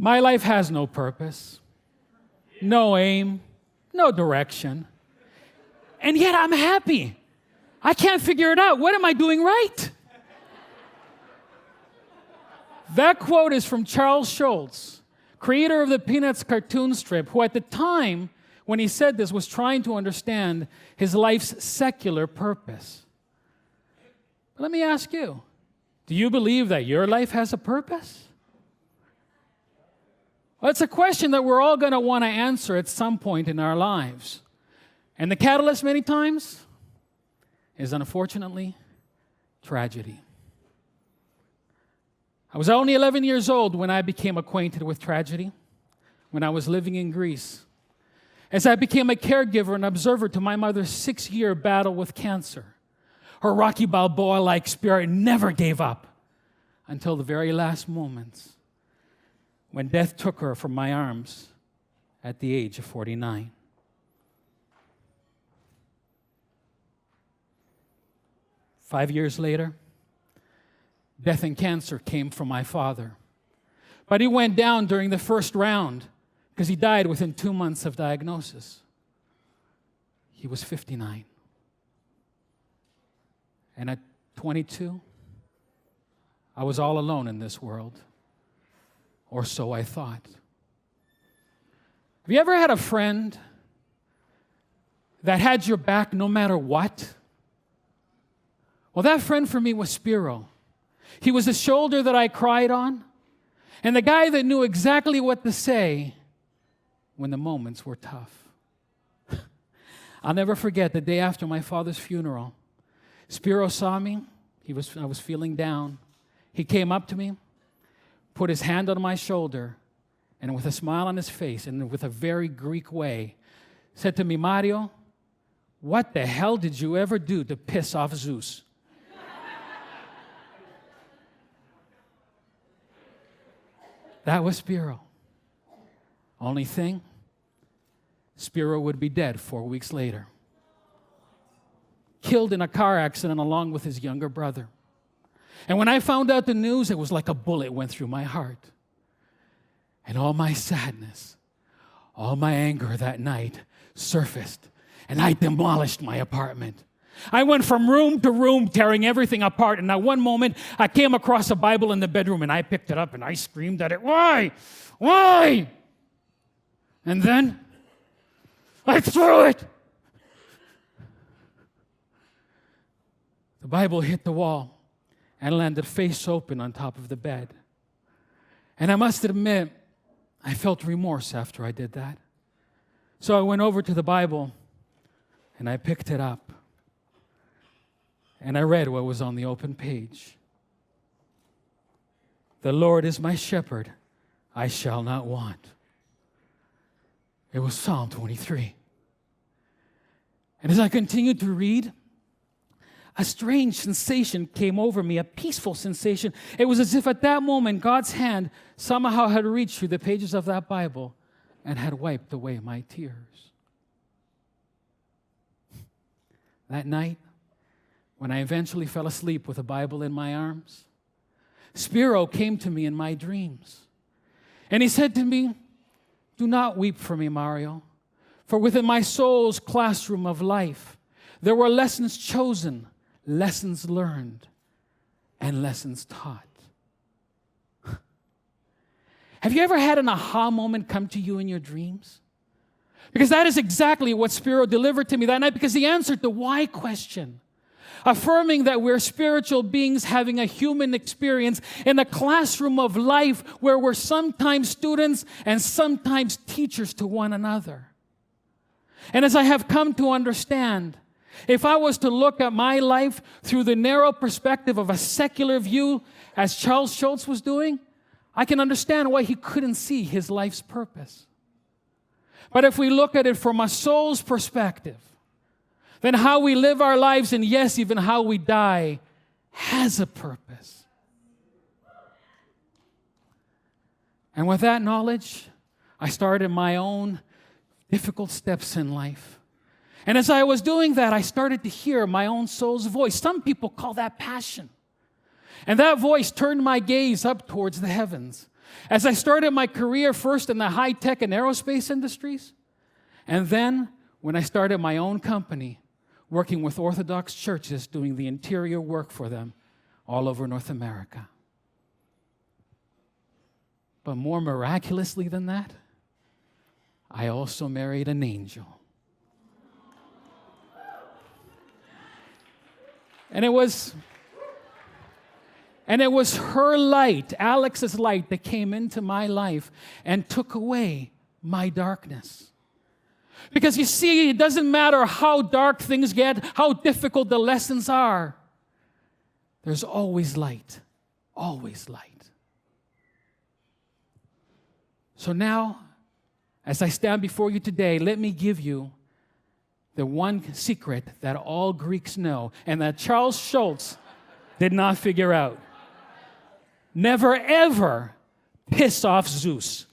My life has no purpose, no aim, no direction. And yet I'm happy. I can't figure it out. What am I doing right? That quote is from Charles Schulz, creator of the Peanuts cartoon strip, who at the time when he said this was trying to understand his life's secular purpose. But let me ask you, do you believe that your life has a purpose? Well, it's a question that we're all going to want to answer at some point in our lives. And the catalyst many times is, unfortunately, tragedy. I was only 11 years old when I became acquainted with tragedy, when I was living in Greece, as I became a caregiver and observer to my mother's 6-year battle with cancer. Her Rocky Balboa-like spirit never gave up until the very last moments, when death took her from my arms at the age of 49. Five years later, death and cancer came for my father. But he went down during the first round because he died within 2 months of diagnosis. He was 59. And at 22, I was all alone in this world. Or so I thought. Have you ever had a friend that had your back no matter what? Well, that friend for me was Spiro. He was the shoulder that I cried on, and the guy that knew exactly what to say when the moments were tough. I'll never forget the day after my father's funeral. Spiro saw me. I was feeling down. He came up to me, put his hand on my shoulder, and with a smile on his face and with a very Greek way, said to me, "Mario, what the hell did you ever do to piss off Zeus?" That was Spiro. Only thing, Spiro would be dead 4 weeks later. Killed in a car accident along with his younger brother. And when I found out the news, it was like a bullet went through my heart. And all my sadness, all my anger that night surfaced, and I demolished my apartment. I went from room to room, tearing everything apart, and at one moment, I came across a Bible in the bedroom, and I picked it up, and I screamed at it, "Why? Why?" And then, I threw it. The Bible hit the wall and landed face open on top of the bed. And I must admit, I felt remorse after I did that. So I went over to the Bible, and I picked it up. And I read what was on the open page. "The Lord is my shepherd, I shall not want." It was Psalm 23. And as I continued to read, a strange sensation came over me, a peaceful sensation. It was as if at that moment, God's hand somehow had reached through the pages of that Bible and had wiped away my tears. That night, when I eventually fell asleep with a Bible in my arms, Spiro came to me in my dreams. And he said to me, "Do not weep for me, Mario, for within my soul's classroom of life, there were lessons chosen, lessons learned, and lessons taught." Have you ever had an aha moment come to you in your dreams? Because that is exactly what Spiro delivered to me that night, because he answered the why question, affirming that we're spiritual beings having a human experience in a classroom of life where we're sometimes students and sometimes teachers to one another. And as I have come to understand, if I was to look at my life through the narrow perspective of a secular view, as Charles Schulz was doing, I can understand why he couldn't see his life's purpose. But if we look at it from a soul's perspective, then how we live our lives, and yes, even how we die, has a purpose. And with that knowledge, I started my own difficult steps in life. And as I was doing that, I started to hear my own soul's voice. Some people call that passion. And that voice turned my gaze up towards the heavens. As I started my career first in the high-tech and aerospace industries, and then when I started my own company, working with Orthodox churches, doing the interior work for them all over North America. But more miraculously than that, I also married an angel. And it was her light, Alex's light, that came into my life and took away my darkness. Because you see, it doesn't matter how dark things get, how difficult the lessons are. There's always light, always light. So now, as I stand before you today, let me give you the one secret that all Greeks know and that Charles Schulz did not figure out. Never, ever piss off Zeus.